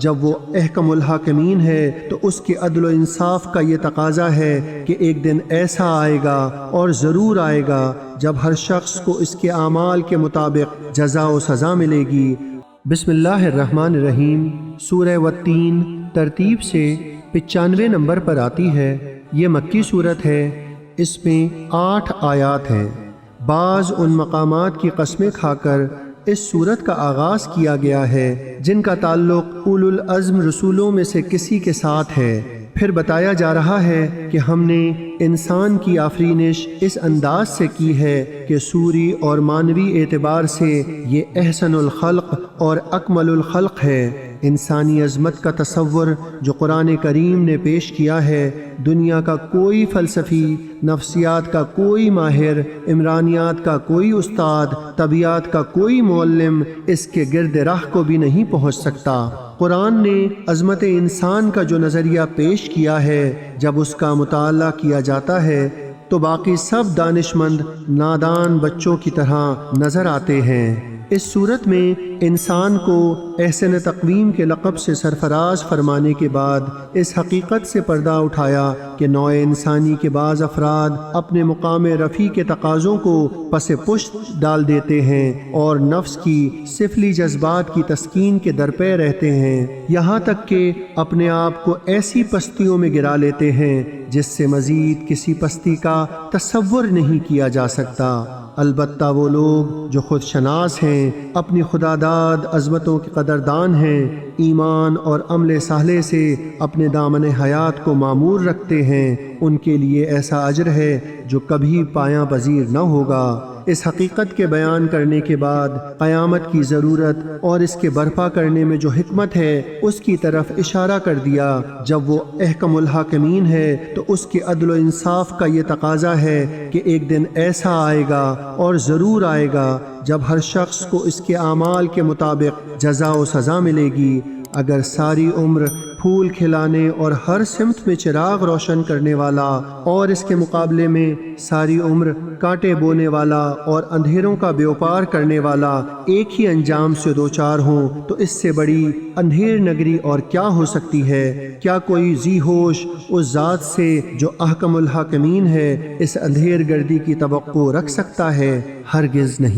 جب وہ احکم الحاکمین ہے تو اس کے عدل و انصاف کا یہ تقاضا ہے کہ ایک دن ایسا آئے گا اور ضرور آئے گا جب ہر شخص کو اس کے اعمال کے مطابق جزا و سزا ملے گی۔ بسم اللہ الرحمن الرحیم۔ سورہ والتین ترتیب سے 95 نمبر پر آتی ہے۔ یہ مکی صورت ہے۔ اس میں 8 آیات ہیں۔ بعض ان مقامات کی قسمیں کھا کر اس سورت کا آغاز کیا گیا ہے جن کا تعلق اولو العزم رسولوں میں سے کسی کے ساتھ ہے۔ پھر بتایا جا رہا ہے کہ ہم نے انسان کی آفرینش اس انداز سے کی ہے کہ سوری اور معنوی اعتبار سے یہ احسن الخلق اور اکمل الخلق ہے۔ انسانی عظمت کا تصور جو قرآن کریم نے پیش کیا ہے، دنیا کا کوئی فلسفی، نفسیات کا کوئی ماہر، عمرانیات کا کوئی استاد، طبیعت کا کوئی معلم اس کے گرد راہ کو بھی نہیں پہنچ سکتا۔ قرآن نے عظمت انسان کا جو نظریہ پیش کیا ہے، جب اس کا مطالعہ کیا جاتا ہے تو باقی سب دانشمند نادان بچوں کی طرح نظر آتے ہیں۔ اس صورت میں انسان کو احسن تقویم کے لقب سے سرفراز فرمانے کے بعد اس حقیقت سے پردہ اٹھایا کہ نوع انسانی کے بعض افراد اپنے مقام رفیع کے تقاضوں کو پس پشت ڈال دیتے ہیں اور نفس کی سفلی جذبات کی تسکین کے درپے رہتے ہیں، یہاں تک کہ اپنے آپ کو ایسی پستیوں میں گرا لیتے ہیں جس سے مزید کسی پستی کا تصور نہیں کیا جا سکتا۔ البتہ وہ لوگ جو خود شناس ہیں، اپنی خداداد عظمتوں کے قدردان ہیں، ایمان اور عمل صالح سے اپنے دامن حیات کو معمور رکھتے ہیں، ان کے لیے ایسا اجر ہے جو کبھی پایاں پذیر نہ ہوگا۔ اس حقیقت کے بیان کرنے کے بعد قیامت کی ضرورت اور اس کے برپا کرنے میں جو حکمت ہے اس کی طرف اشارہ کر دیا۔ جب وہ احکم الحاکمین ہے تو اس کے عدل و انصاف کا یہ تقاضا ہے کہ ایک دن ایسا آئے گا اور ضرور آئے گا جب ہر شخص کو اس کے اعمال کے مطابق جزا و سزا ملے گی۔ اگر ساری عمر پھول کھلانے اور ہر سمت میں چراغ روشن کرنے والا اور اس کے مقابلے میں ساری عمر کانٹے بونے والا اور اندھیروں کا بیوپار کرنے والا ایک ہی انجام سے دوچار ہوں تو اس سے بڑی اندھیر نگری اور کیا ہو سکتی ہے؟ کیا کوئی ذی ہوش اس ذات سے جو احکم الحاکمین ہے اس اندھیر گردی کی توقع رکھ سکتا ہے؟ ہرگز نہیں۔